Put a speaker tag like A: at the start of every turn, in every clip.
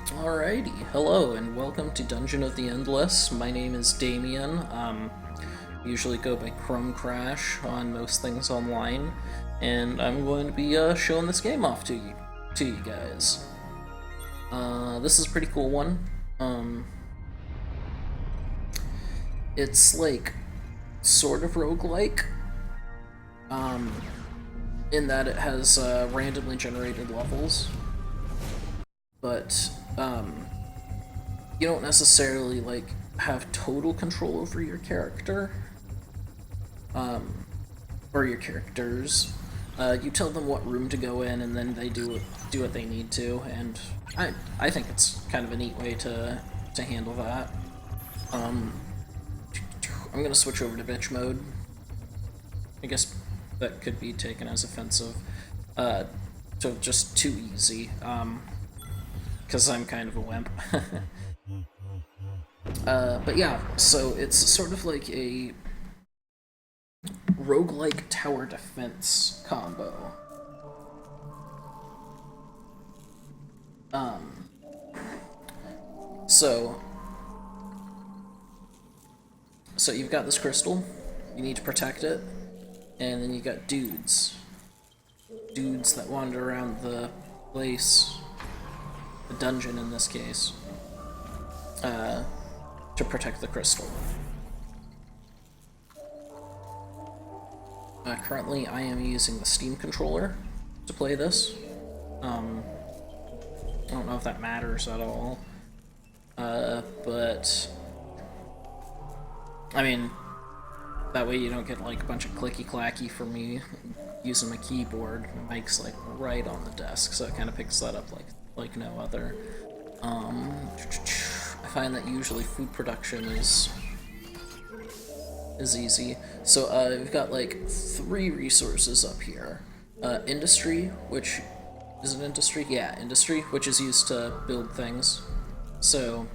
A: Alrighty, hello and welcome to Dungeon of the Endless. My name is Damien. Usually go by Chromecrash on most things online, and I'm going to be showing this game off to you guys. This is a pretty cool one. It's like sort of roguelike, in that it has randomly generated levels, but you don't necessarily like have total control over your character, or your characters. You tell them what room to go in, and then they do what they need to. And I think it's kind of a neat way to handle that. I'm gonna switch over to bitch mode. I guess that could be taken as offensive. So just too easy. Because I'm kind of a wimp. But yeah, so it's sort of like a roguelike tower defense combo. So you've got this crystal, you need to protect it, and then you got dudes that wander around the place, the dungeon in this case, to protect the crystal. Currently, I am using the Steam controller to play this. I don't know if that matters at all, but I mean, that way you don't get like a bunch of clicky-clacky from me using my keyboard. The mic's like right on the desk, so it kind of picks that up like no other. I find that usually food production is easy. So we've got like 3 resources up here. Industry, which is an industry? Yeah, industry, which is used to build things. So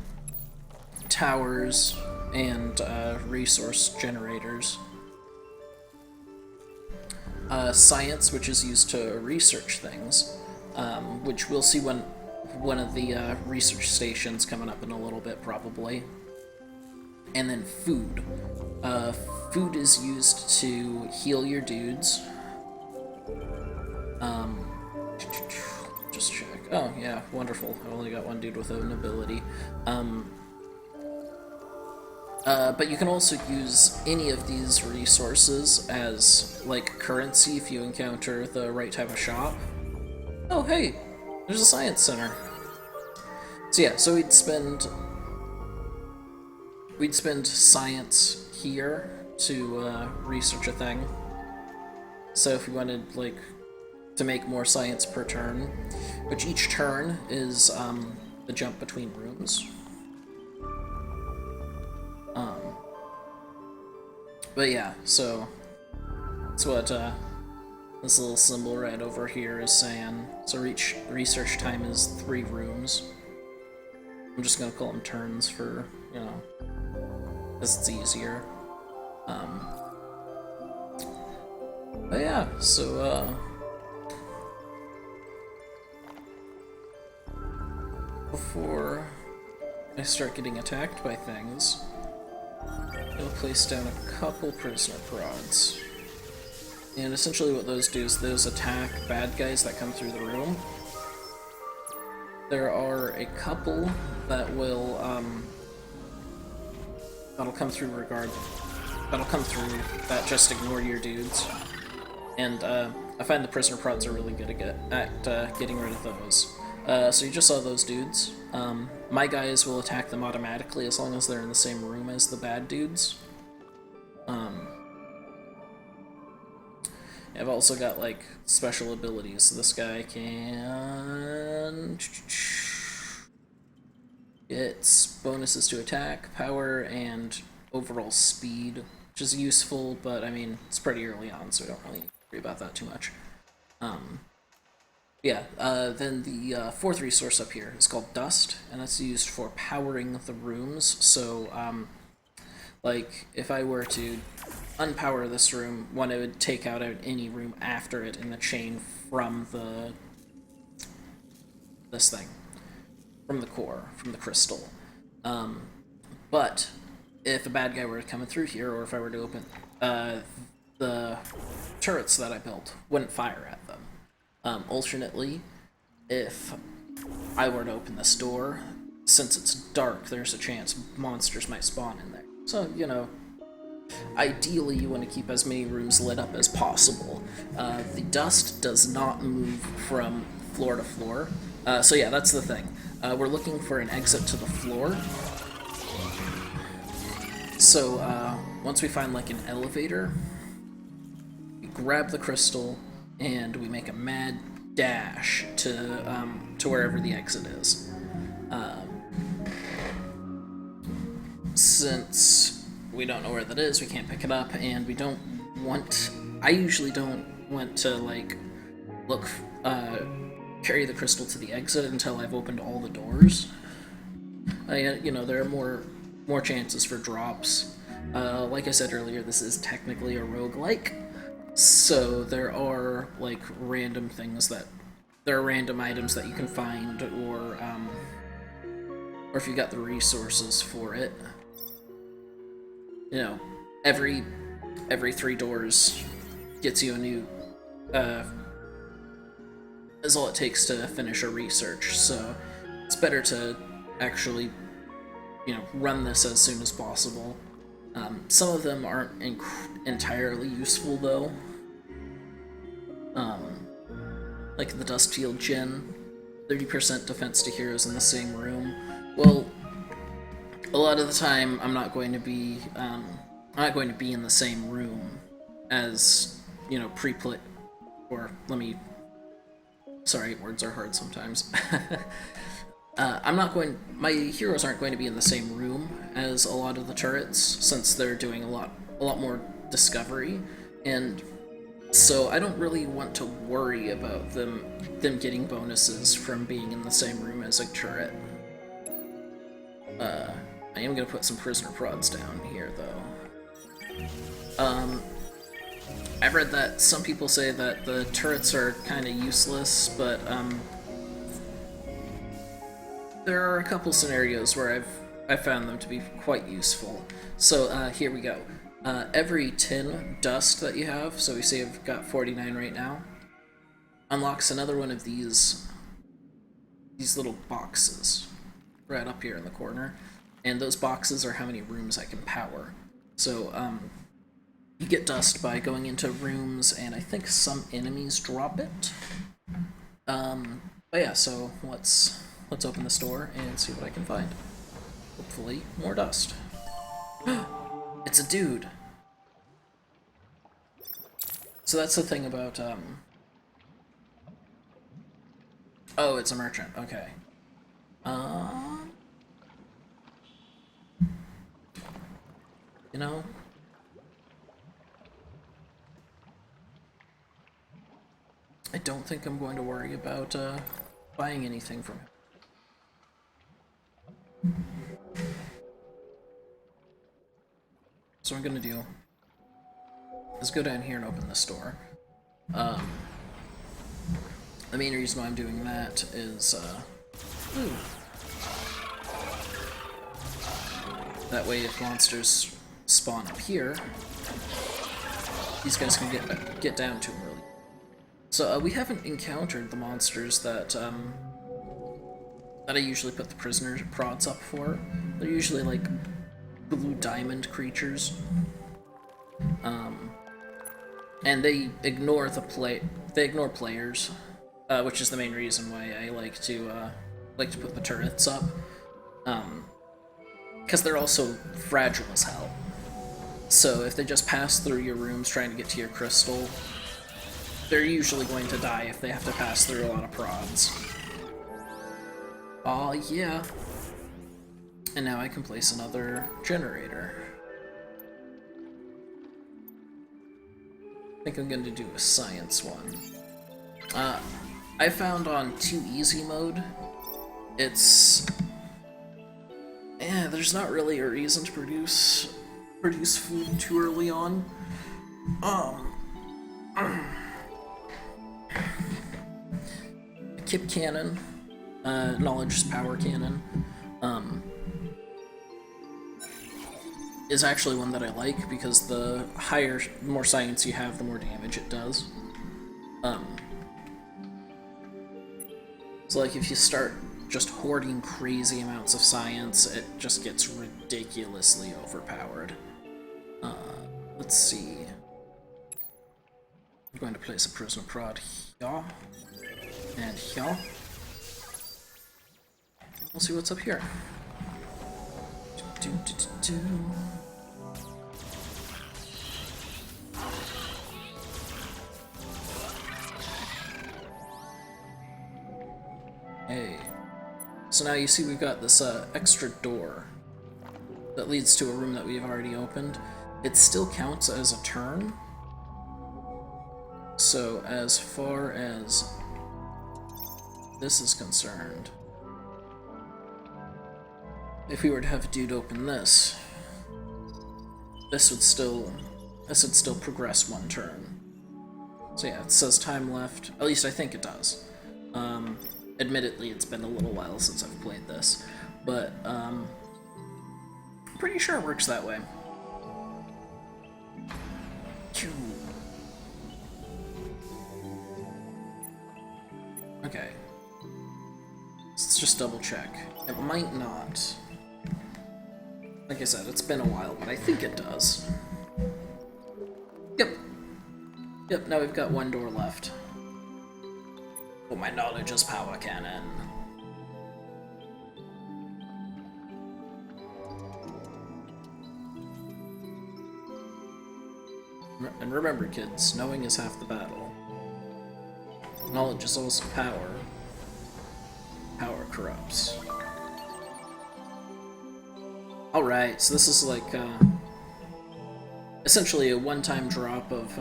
A: towers and resource generators. Science, which is used to research things, which we'll see when one of the research stations coming up in a little bit, probably. And then food. Food is used to heal your dudes. Just check. Oh, yeah, wonderful. I only got one dude with an ability. But you can also use any of these resources as, like, currency if you encounter the right type of shop. Oh, hey! There's a science center. So yeah, so we'd spend science here to research a thing. So if we wanted, like, to make more science per turn, which each turn is the jump between rooms. But yeah, so that's what this little symbol right over here is saying. So research time is 3 rooms. I'm just gonna call them turns for, you know, because it's easier. But yeah, so before I start getting attacked by things, I'll place down a couple prisoner prods. And essentially what those do is those attack bad guys that come through the room. There are a couple that will, that'll come through that just ignore your dudes. And I find the prisoner prods are really good at getting rid of those. So you just saw those dudes. My guys will attack them automatically as long as they're in the same room as the bad dudes. I've also got, like, special abilities. So this guy can get bonuses to attack, power, and overall speed, which is useful, but I mean, it's pretty early on, so we don't really need to worry about that too much. Yeah, then the 4th resource up here is called Dust, and that's used for powering the rooms. So, like, if I were to unpower this room, one, it would take out any room after it in the chain from this thing. from the core, from the crystal. But if a bad guy were coming through here, or if I were to open the turrets that I built, wouldn't fire at them. Alternately, if I were to open this door, since it's dark, there's a chance monsters might spawn in there. So, you know, ideally you want to keep as many rooms lit up as possible. The dust does not move from floor to floor. So yeah, that's the thing. We're looking for an exit to the floor. So once we find like an elevator, we grab the crystal and we make a mad dash to wherever the exit is. Since we don't know where that is, we can't pick it up, and we don't want... I usually don't want to, like, carry the crystal to the exit until I've opened all the doors. You know, there are more chances for drops. Like I said earlier, this is technically a roguelike, so there are, like, random things that... There are random items that you can find, or if you got the resources for it. You know, every 3 doors gets you a new, is all it takes to finish a research, so it's better to actually, you know, run this as soon as possible. Some of them aren't entirely useful, though. Like the Dust Field Gen, 30% defense to heroes in the same room. Well, a lot of the time, I'm not going to be in the same room as, you know, pre-play, or sorry, words are hard sometimes. My heroes aren't going to be in the same room as a lot of the turrets, since they're doing a lot more discovery, and so I don't really want to worry about them getting bonuses from being in the same room as a turret. I am going to put some prisoner prods down here, though. I've read that some people say that the turrets are kind of useless, but there are a couple scenarios where I've found them to be quite useful. So here we go. Every 10 dust that you have, so we say I've got 49 right now, unlocks another one of these little boxes right up here in the corner. And those boxes are how many rooms I can power. So, you get dust by going into rooms, and I think some enemies drop it. But yeah, so let's open this door and see what I can find. Hopefully, more dust. It's a dude! So that's the thing about, Oh, it's a merchant, okay. You know, I don't think I'm going to worry about buying anything from him. So what I'm gonna do is go down here and open this door. The main reason why I'm doing that is that way if monsters spawn up here, these guys can get down to them really. So we haven't encountered the monsters that I usually put the prisoner prods up for. They're usually like blue diamond creatures, and they ignore players, which is the main reason why I like to put the turrets up, because they're also fragile as hell. So if they just pass through your rooms trying to get to your crystal, they're usually going to die if they have to pass through a lot of prods. Aw, yeah. And now I can place another generator. I think I'm going to do a science one. I found on too easy mode, there's not really a reason to produce food too early on. A Kip cannon Knowledge's power cannon, is actually one that I like because the more science you have, the more damage it does. So like if you start just hoarding crazy amounts of science, it just gets ridiculously overpowered. Let's see. I'm going to place a prisoner prod here and here. We'll see what's up here. Hey. So now you see we've got this extra door that leads to a room that we've already opened. It still counts as a turn. So as far as this is concerned, if we were to have a dude open this, this would still progress one turn. So yeah, it says time left. At least I think it does. Admittedly, it's been a little while since I've played this, but I'm pretty sure it works that way. Okay. Let's just double check. It might not. Like I said, it's been a while, but I think it does. Yep. Yep, now we've got one door left. Oh, my knowledge's power cannon. And remember, kids, knowing is half the battle. Knowledge is also power. Power corrupts. Alright, so this is like, essentially a one-time drop of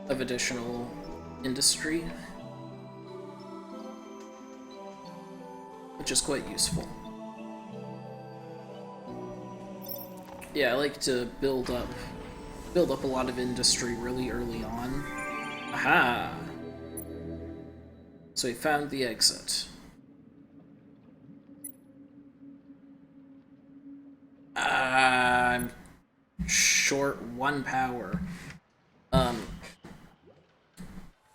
A: additional industry, which is quite useful. Yeah, I like to build up a lot of industry really early on. Aha! So we found the exit. I'm short 1 power.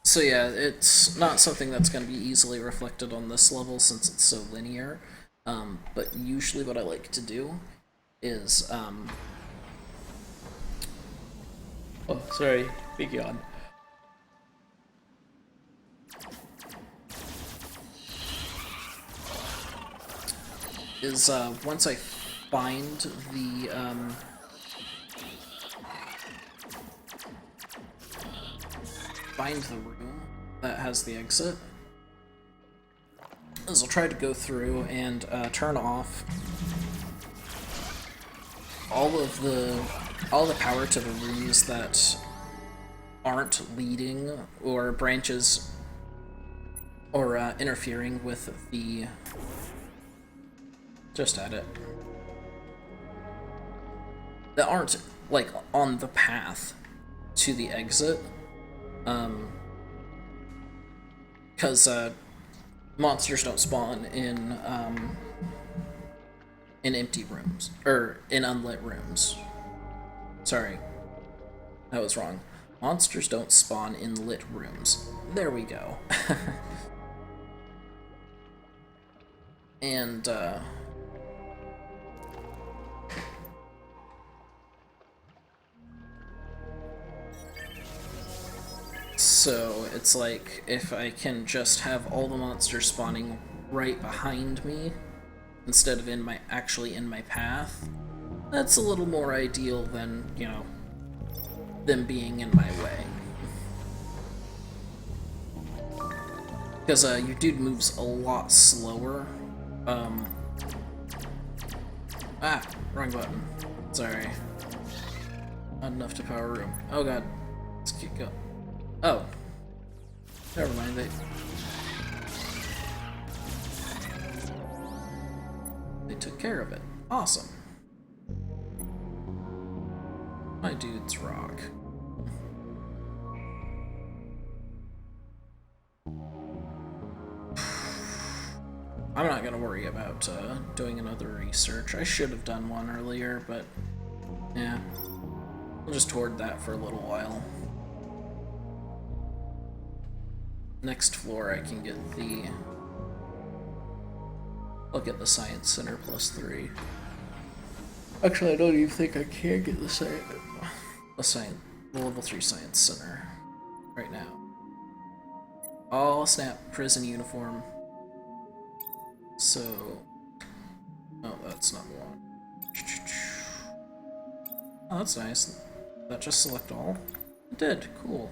A: So yeah, it's not something that's going to be easily reflected on this level since it's so linear, but usually what I like to do is, oh, sorry, big yawn. Is, once I find the, room that has the exit, is I'll try to go through and turn off all the power to the rooms that aren't leading or branches or interfering with the that aren't like on the path to the exit. Because monsters don't spawn in empty rooms, or in unlit rooms. Sorry, that was wrong. Monsters don't spawn in lit rooms. There we go. And, so it's like, if I can just have all the monsters spawning right behind me, instead of actually in my path, that's a little more ideal than, you know, them being in my way. Because your dude moves a lot slower. Wrong button. Sorry. Not enough to power room. Oh god. Let's keep going. Oh. Never mind, they took care of it. Awesome. My dudes rock. I'm not gonna worry about doing another research. I should have done one earlier, but yeah. We'll just hoard that for a little while. Next floor I can get the... I'll get the Science Center +3. Actually, I don't even think I can get the level 3 Science Center right now. Oh snap, prison uniform. So... Oh, that's not one. Oh, that's nice. Did that just select all? It did, cool.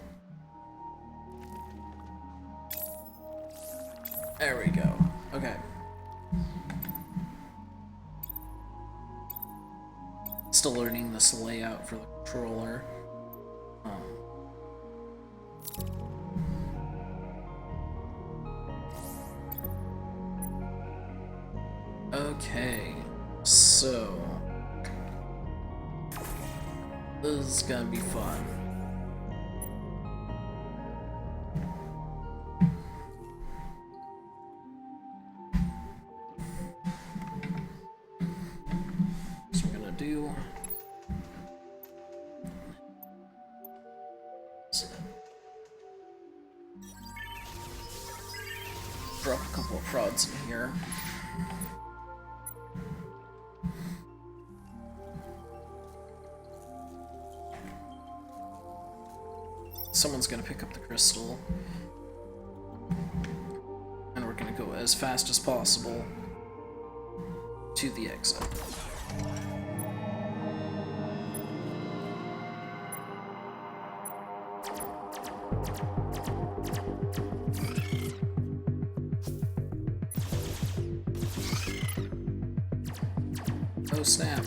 A: There we go. Okay. Still learning this layout for the controller. Okay, so this is gonna be fun. So I'm gonna do drop a couple of prods in here. Someone's gonna pick up the crystal, and we're gonna go as fast as possible to the exit. Oh snap.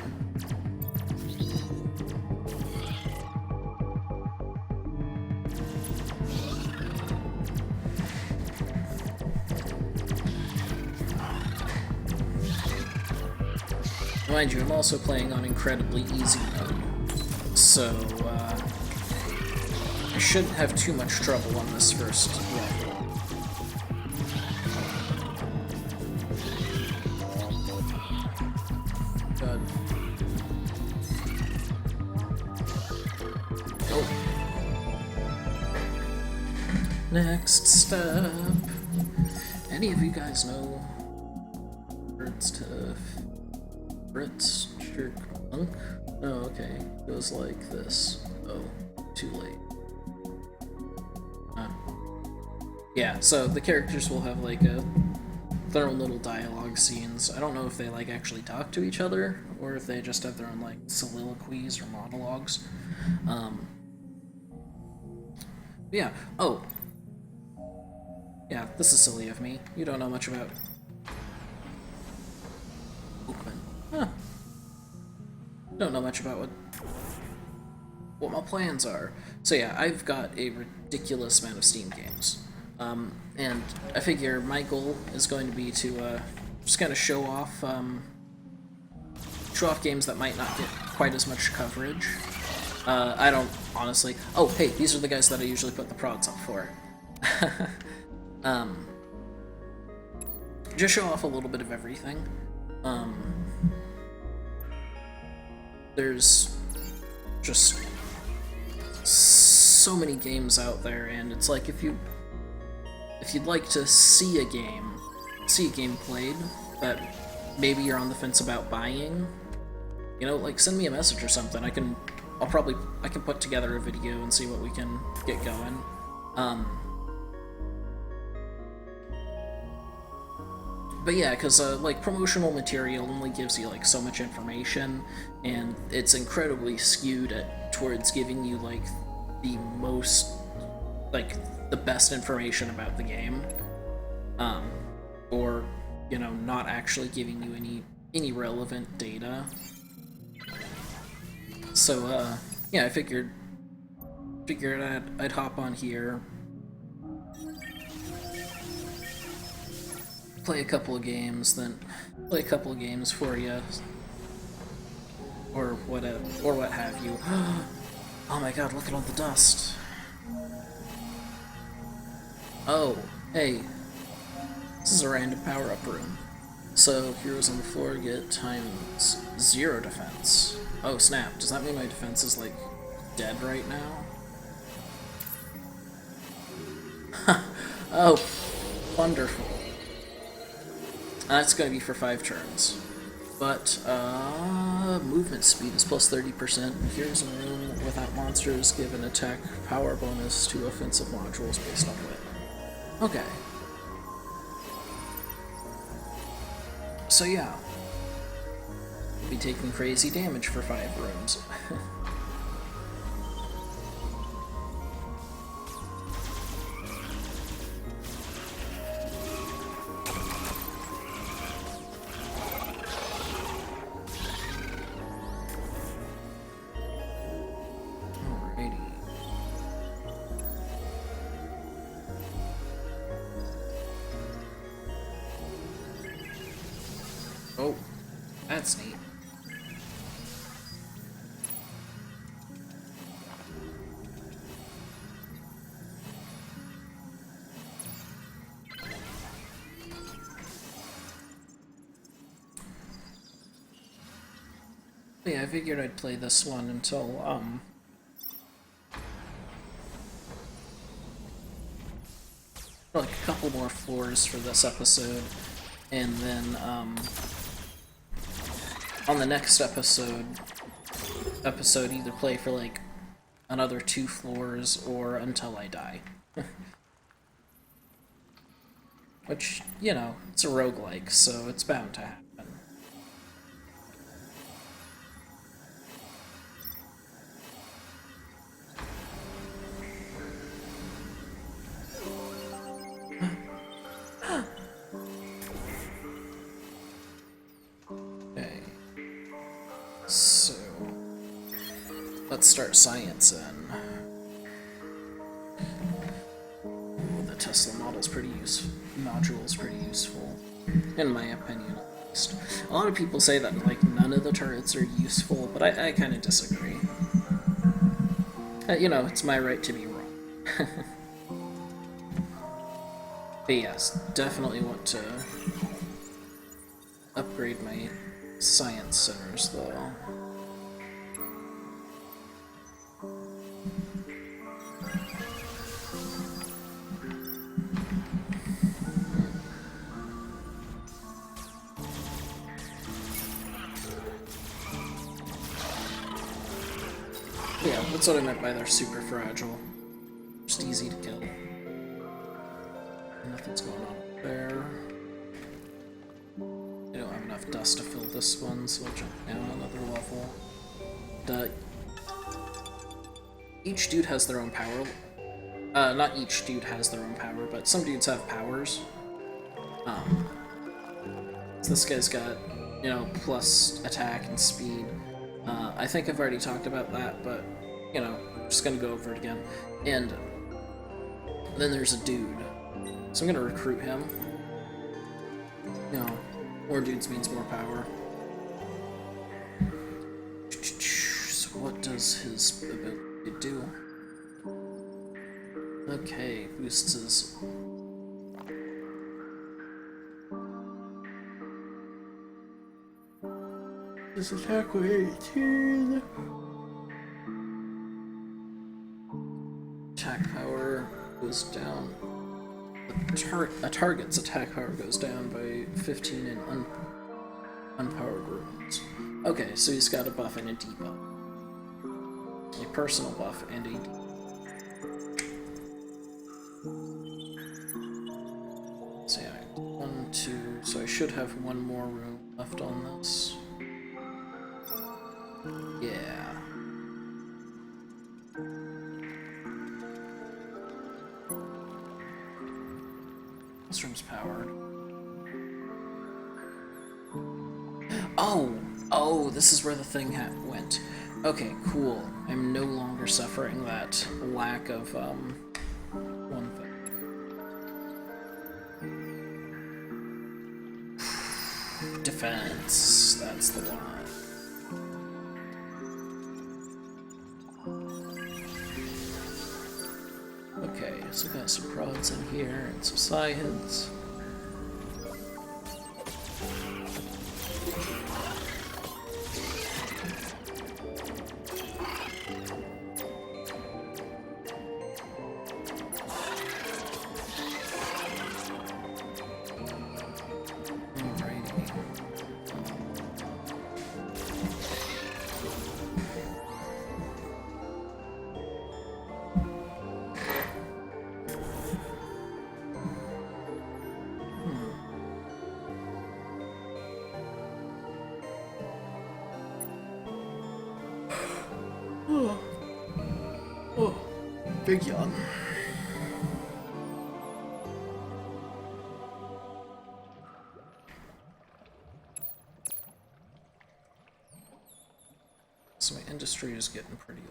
A: Mind you, I'm also playing on incredibly easy mode, so I shouldn't have too much trouble on this first level. God. Oh. Next step. Any of you guys know words to Fritz Jerk Monk? Oh, okay. Goes like this. Oh, too late. Yeah, so the characters will have like their own little dialogue scenes. I don't know if they like actually talk to each other or if they just have their own like soliloquies or monologues. Yeah. Oh. Yeah, this is silly of me. You don't know much about Oakman. Huh. Don't know much about what my plans are. So yeah, I've got a ridiculous amount of Steam games. And I figure my goal is going to be to just kind of show off games that might not get quite as much coverage. I don't honestly... Oh, hey, these are the guys that I usually put the prods up for. Just show off a little bit of everything. There's just so many games out there, and it's like if you'd like to see a game played that maybe you're on the fence about buying, you know, like send me a message or something. I can put together a video and see what we can get going. But yeah, because like promotional material only gives you like so much information, and it's incredibly skewed towards giving you like the most, like the best information about the game, or you know, not actually giving you any relevant data. So yeah, I figured I'd hop on here, play a couple of games, then play a couple of games for you, or what have you. Oh my god, look at all the dust. Oh, hey, this is a random power-up room. So heroes on the floor get times 0 defense. Oh snap, does that mean my defense is like dead right now? Oh, wonderful. That's gonna be for 5 turns. But, movement speed is plus 30%. Heroes in a room without monsters give an attack power bonus to offensive modules based on weight. Okay. So yeah. We'll be taking crazy damage for 5 rooms. Oh, that's neat. Yeah, I figured I'd play this one until, like a couple more floors for this episode, and then, on the next episode either play for like another 2 floors or until I die. Which, you know, it's a roguelike, so it's bound to happen. So, let's start science in. Ooh, the Tesla model's pretty module is pretty useful, in my opinion at least. A lot of people say that like none of the turrets are useful, but I kind of disagree. You know, it's my right to be wrong. But yes, definitely want to upgrade my science centers, though. Yeah, that's what I meant by they're super fragile. Just easy to kill. Nothing's going on there. I don't have enough dust to fill this one, so I'll jump down another level. Each dude has their own power. Not each dude has their own power, but some dudes have powers. So this guy's got, you know, plus attack and speed. I think I've already talked about that, but, you know, I'm just gonna go over it again. And then there's a dude. So I'm gonna recruit him. You know, more dudes means more power. So what does his ability do? Okay, boosts his... His attack with 18. Attack power goes down. A target's attack power goes down by 15 in unpowered rooms. Okay, so he's got a buff and a debuff. A personal buff and a debuff. So yeah, 1, 2, so I should have one more room left on this. Yeah. This room's powered. Oh, this is where the thing went. Okay, cool. I'm no longer suffering that lack of, one thing. Defense, that's the one. Okay, so we got some prods in here and some sci-heads. Big yawn. So my industry is getting pretty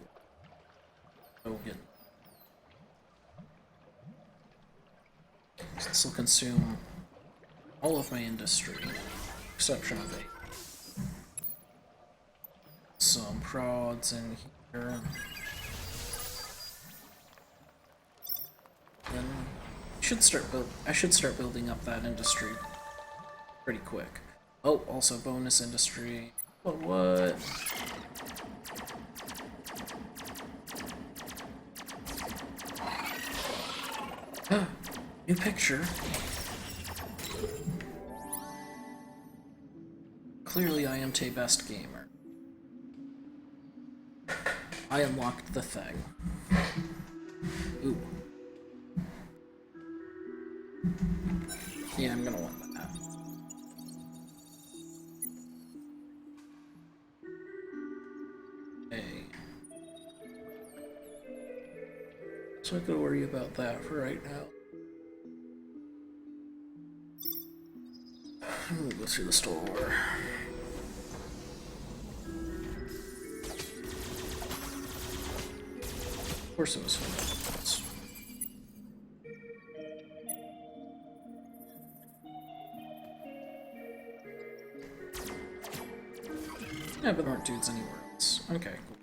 A: low. This will consume all of my industry, exception of 8. Some prods in here. Then I should start building up that industry pretty quick. Oh, also bonus industry. What? New picture. Clearly I am Tay Best Gamer. I unlocked the thing. Ooh. Yeah, I'm gonna want that. Hey. So I gotta worry about that for right now. I'm gonna go through the store. Of course it was fun. Yeah, but there aren't dudes anywhere else. Okay, cool.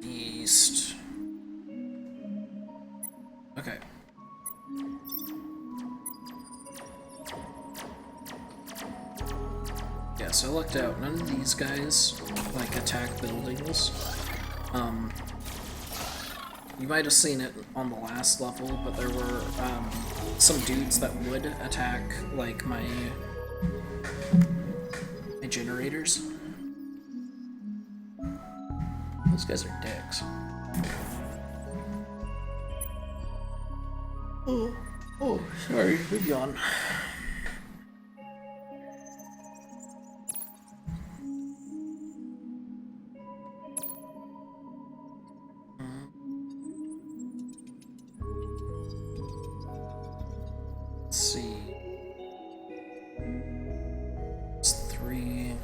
A: East. Okay. Yeah, so I lucked out. None of these guys, like, attack buildings. You might have seen it on the last level, but there were, some dudes that would attack, like, my generators. Those guys are dicks. Oh, sorry, big yawn. Let's see. It's 3.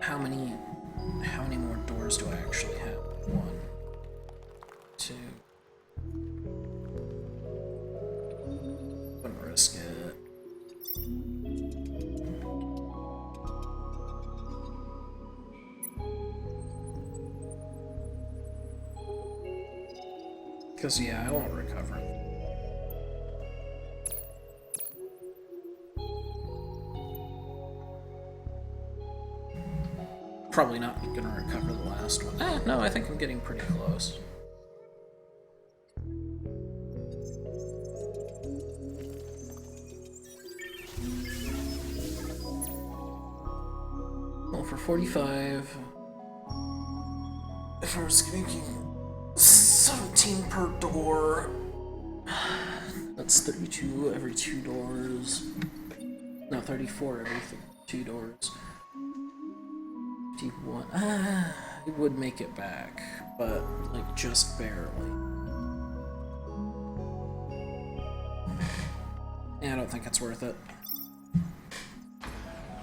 A: How many more doors do I actually have? 1, 2. Wouldn't risk it. Because, yeah, I won't recover. Probably not gonna recover the last one. No, I think I'm getting pretty close. Well, for 45, if I was making 17 per door, that's 32 every 2 doors. No, 34 every 2 doors. 51. It would make it back, but like just barely. Yeah, I don't think it's worth it.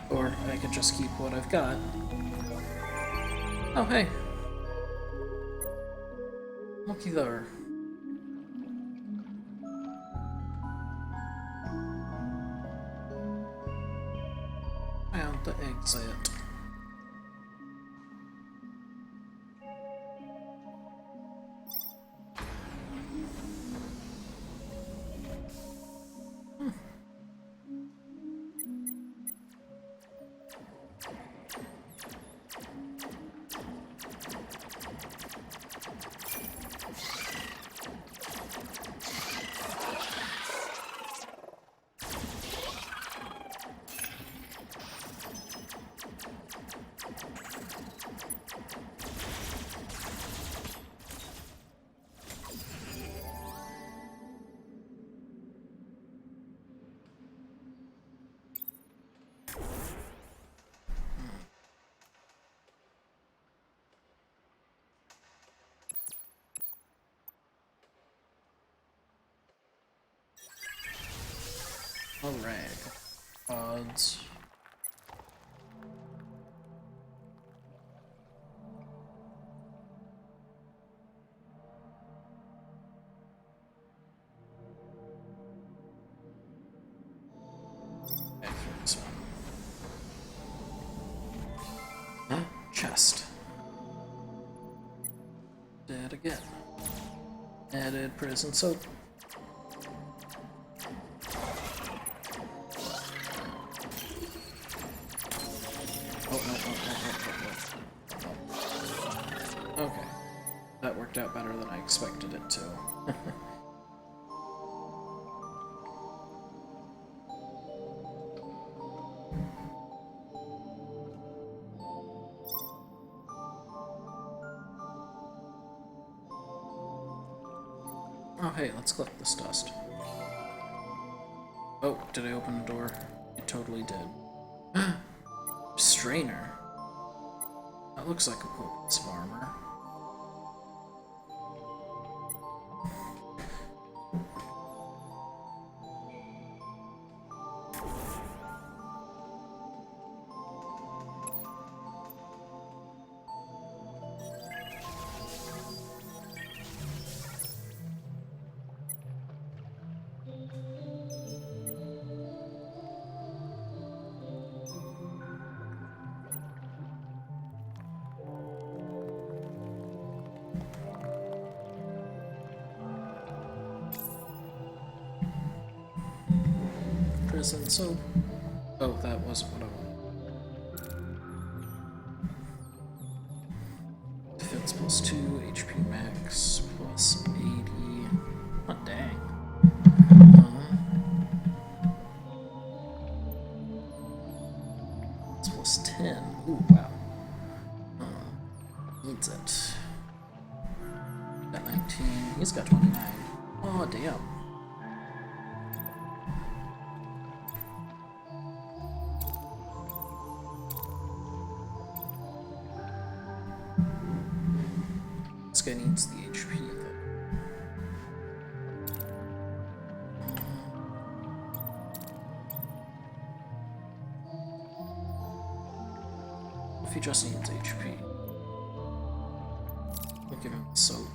A: Or I could just keep what I've got. Oh, hey. Looky there. Found the exit. rag. Odds. Okay, this one. Chest. Dead again. Added prison soap. Okay. That worked out better than I expected it to. Oh hey, let's collect this dust. Oh, did I open the door? I totally did. Strainer. That looks like a cool piece of armor. Prison soap. Oh, that wasn't what I wanted. Defense plus 2, HP max plus 80. Oh, dang. It's plus 10. Ooh, wow. Needs it. Got 19. He's got 29. Oh, damn. This guy needs the HP, though. If he just needs HP, we'll give him soap.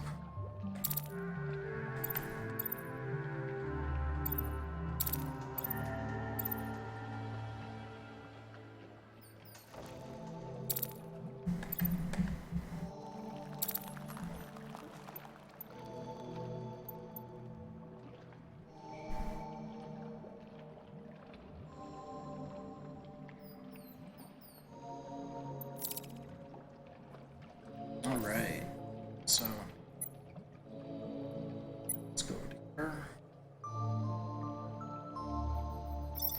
A: Alright, so let's go over here.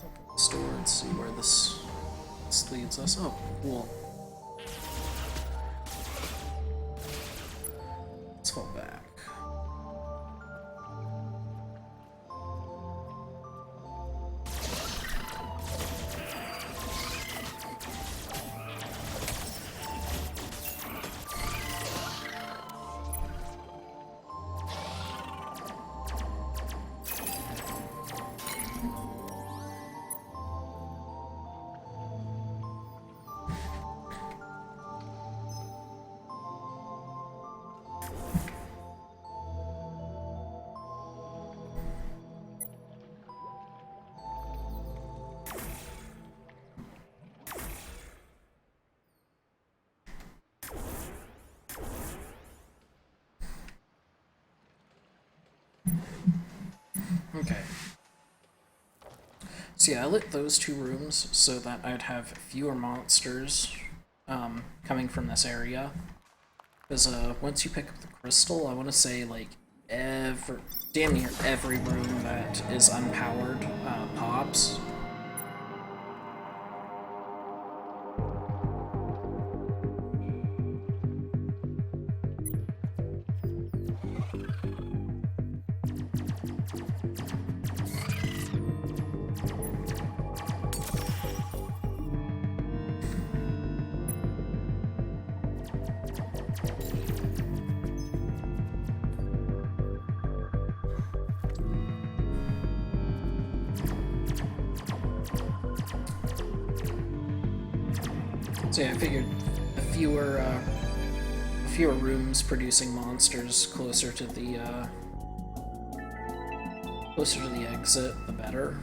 A: Open the store and see where this leads us. Oh, cool. Let's fall back. Okay. So yeah, I lit those two rooms so that I'd have fewer monsters coming from this area. Because once you pick up the crystal, I want to say like damn near every room that is unpowered pops. So yeah, I figured the fewer rooms producing monsters closer to the exit, the better.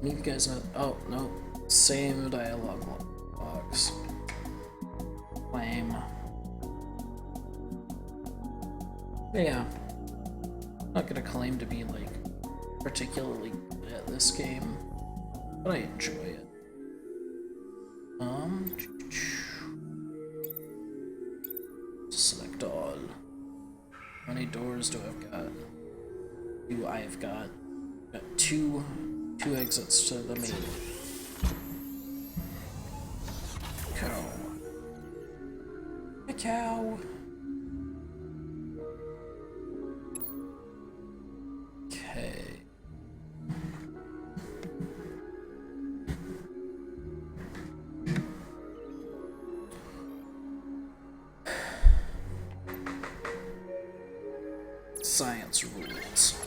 A: You guys know? Oh no, same dialogue box. Lame. But yeah, I'm not gonna claim to be like particularly good at this game, but I enjoy it. Select all. How many doors do I've got? I've got two exits to the main. Cow. A cow. Okay. Science rules.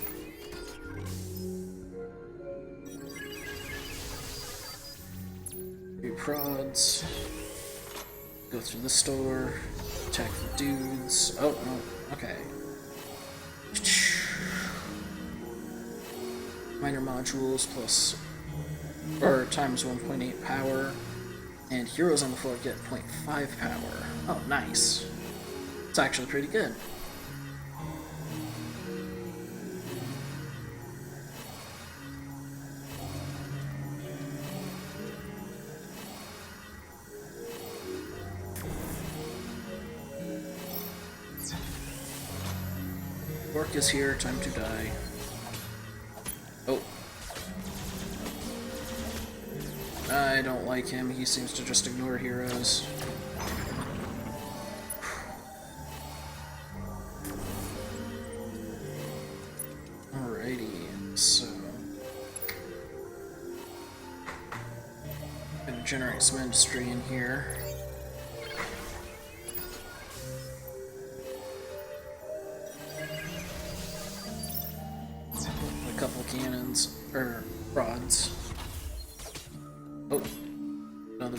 A: Three prods. Go through the store. Attack the dudes. Oh, no. Okay. Minor modules plus... or times 1.8 power. And heroes on the floor get 0.5 power. Oh, nice. It's actually pretty good. Orc is here, time to die. Oh. I don't like him, he seems to just ignore heroes. Alrighty, so... I'm gonna generate some industry in here. Couple cannons, or rods. Oh, another.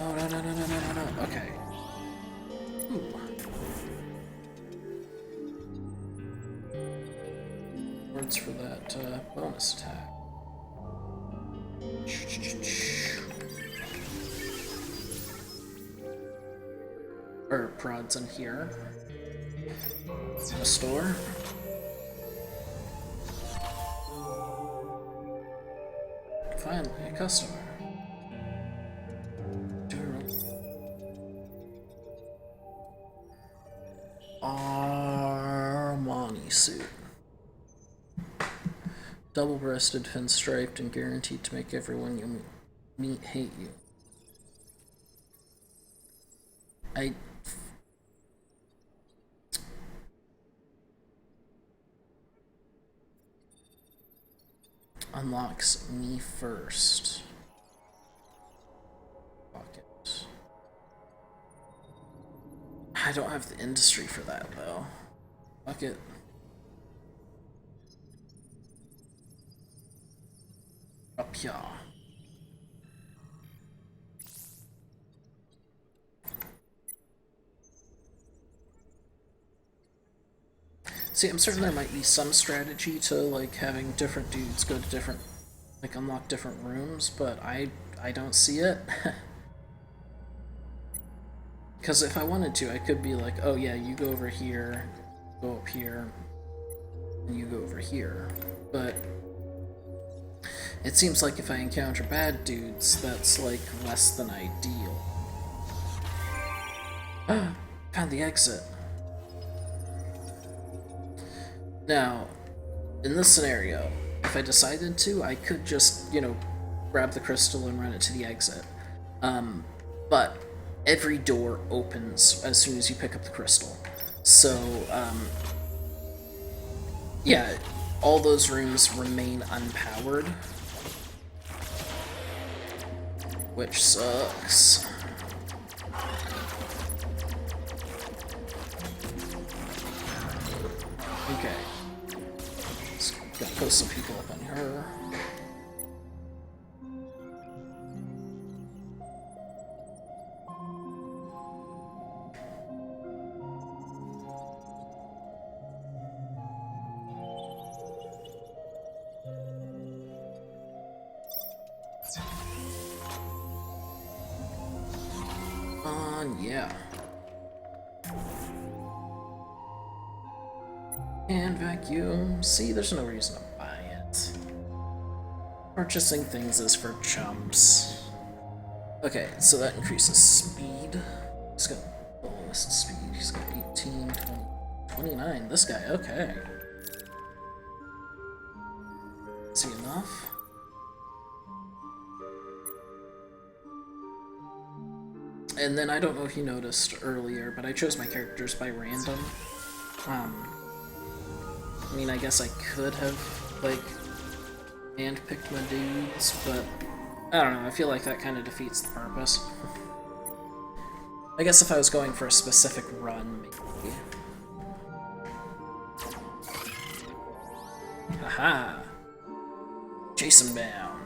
A: Oh, no. Okay. Ooh. Words for that bonus attack. Or prods in here. In the store. Finally, a customer. Armani suit. Double-breasted, fin-striped, and guaranteed to make everyone you meet hate you. Unlocks me first. Pocket. I don't have the industry for that though. Fuck it. Up here. See, I'm certain there might be some strategy to, like, having different dudes go to different, like, unlock different rooms, but I don't see it. Because if I wanted to, I could be like, oh yeah, you go over here, go up here, and you go over here. But it seems like if I encounter bad dudes, that's, like, less than ideal. Found the exit. Now, in this scenario, if I decided to, I could just, you know, grab the crystal and run it to the exit. But every door opens as soon as you pick up the crystal. So, yeah, all those rooms remain unpowered. Which sucks. Okay. Gotta post some people up on her. Yeah. And vacuum. See, there's no reason to buy it. Purchasing things is for chumps. Okay, so that increases speed. He's got lowest speed. He's got 18, 20, 29. This guy, okay. Is he enough? And then I don't know if you noticed earlier, but I chose my characters by random. I mean, I guess I could have, like, handpicked my dudes, but I don't know, I feel like that kind of defeats the purpose. I guess if I was going for a specific run, maybe. Aha! Chase him down.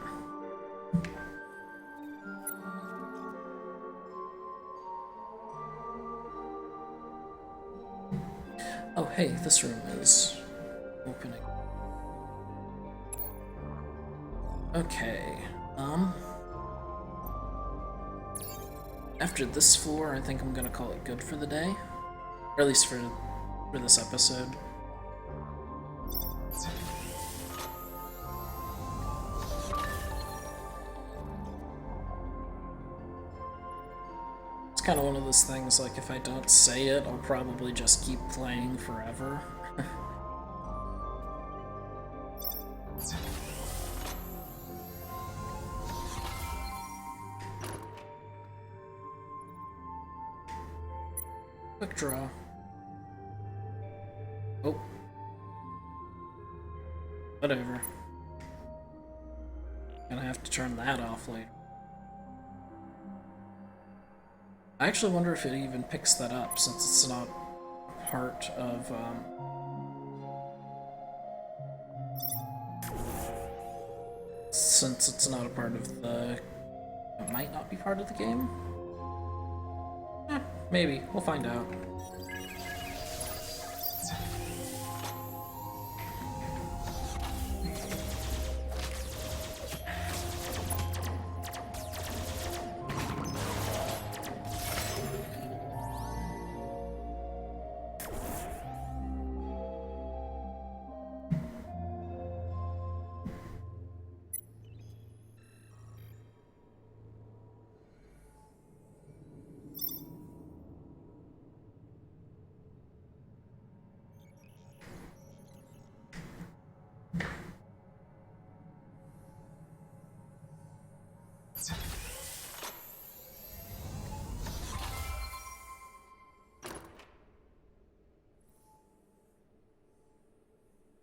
A: Oh, hey, this room is opening. Okay, after this floor, I think I'm gonna call it good for the day. Or at least for this episode. It's kind of one of those things, like, if I don't say it, I'll probably just keep playing forever. Quick draw. Oh. Whatever. Gonna have to turn that off later. I actually wonder if it even picks that up, since it's not part of, since it's not a part of the... It might not be part of the game? Maybe. We'll find out.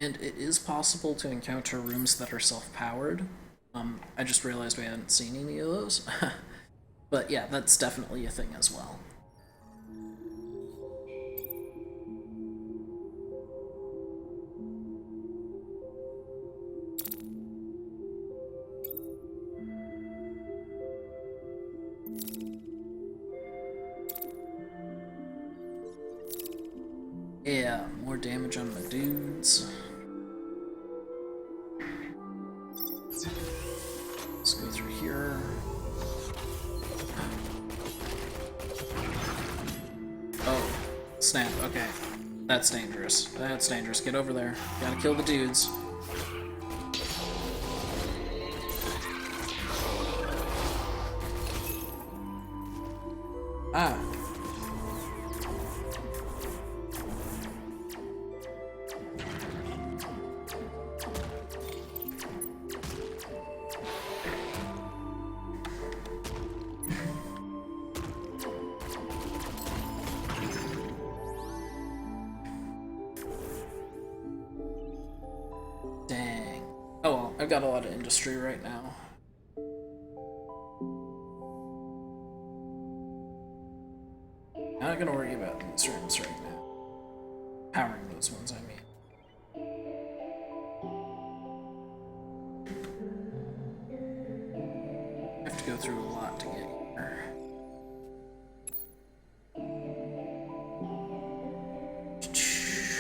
A: And it is possible to encounter rooms that are self-powered. I just realized we hadn't seen any of those. But yeah, that's definitely a thing as well. Yeah, more damage on my dudes. Let's go through here. Oh, snap, okay. That's dangerous. That's dangerous. Get over there. Gotta kill the dudes. Ah. Dang. Oh well, I've got a lot of industry right now. Not gonna worry about these rooms right now. Powering those ones, I mean. I have to go through a lot to get here.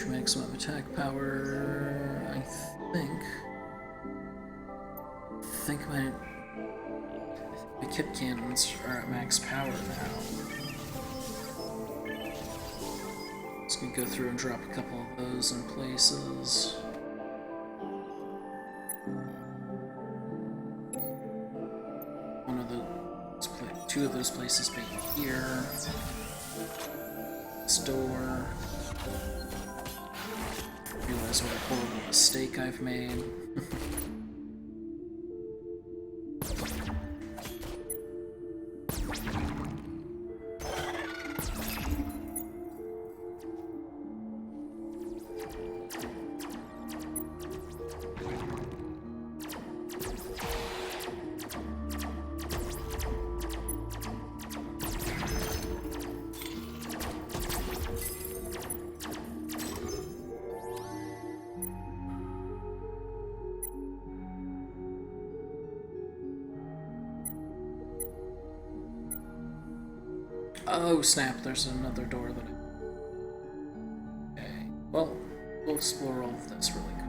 A: Maximum attack power, I think my kip cannons are at max power now. Just gonna go through and drop a couple of those in places. Two of those places being here. This door. Realize what a horrible mistake I've made. Oh snap, there's another door that I... Okay, well, we'll explore all of this really quick.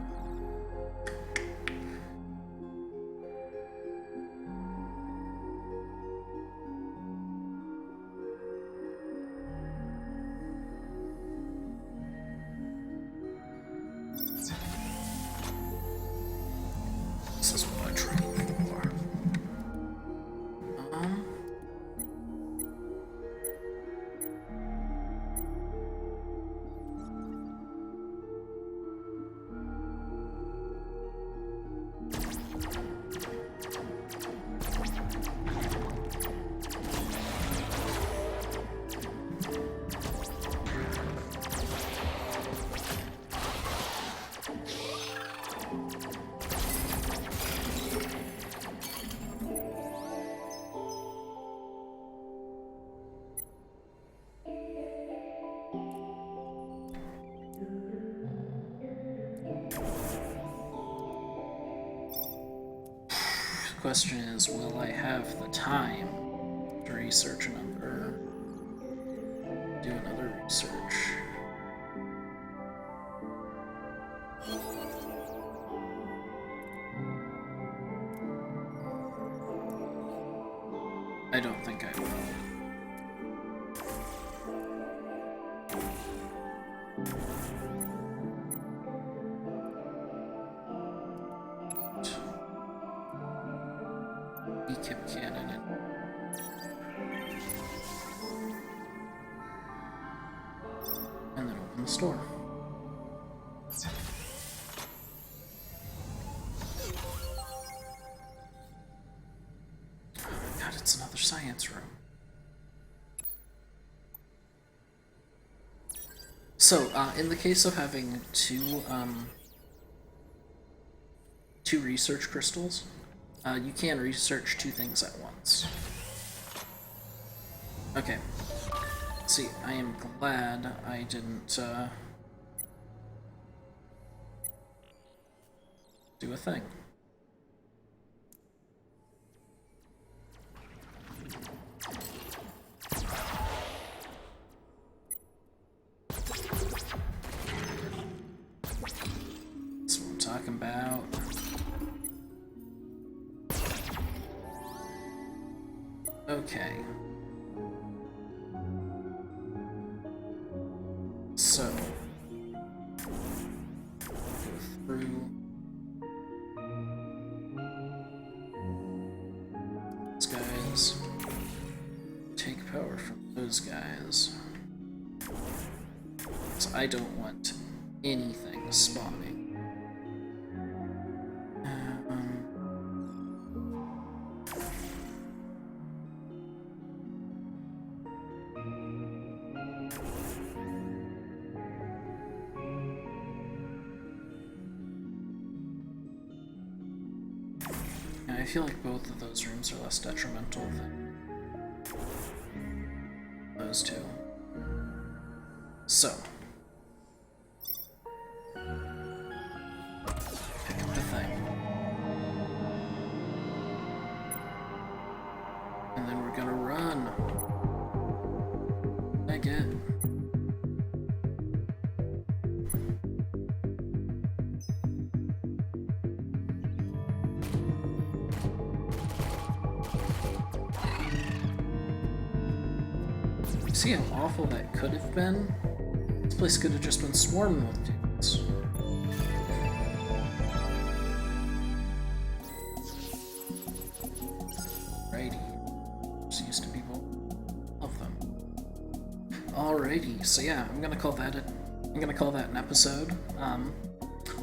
A: This is what I trained for. The question is, will I have the time to research another, do another research? I don't think I will. Kip cannon and then open the store. Oh my god, it's another science room. So, in the case of having two research crystals, you can research two things at once. Okay. See, I am glad I didn't, do a thing. That's what I'm talking about. Okay. So, go through these guys, take power from those guys. So I don't want anything spawning. I feel like both of those rooms are less detrimental than those two. So, pick up the thing. And then we're gonna run. I get. see how awful that could have been? This place could have just been swarming with dudes. Righty. This used to be more of them. Alrighty, so yeah, I'm gonna call that an episode.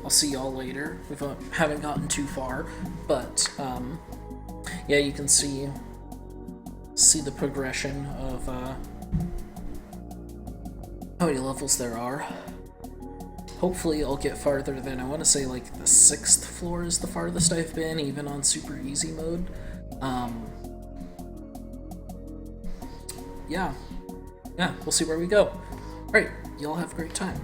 A: I'll see y'all later. We haven't gotten too far, but yeah, you can see the progression of how many levels there are. Hopefully I'll get farther than, I want to say like the 6th floor is the farthest I've been, even on super easy mode. Yeah, we'll see where we go. Alright, y'all have a great time.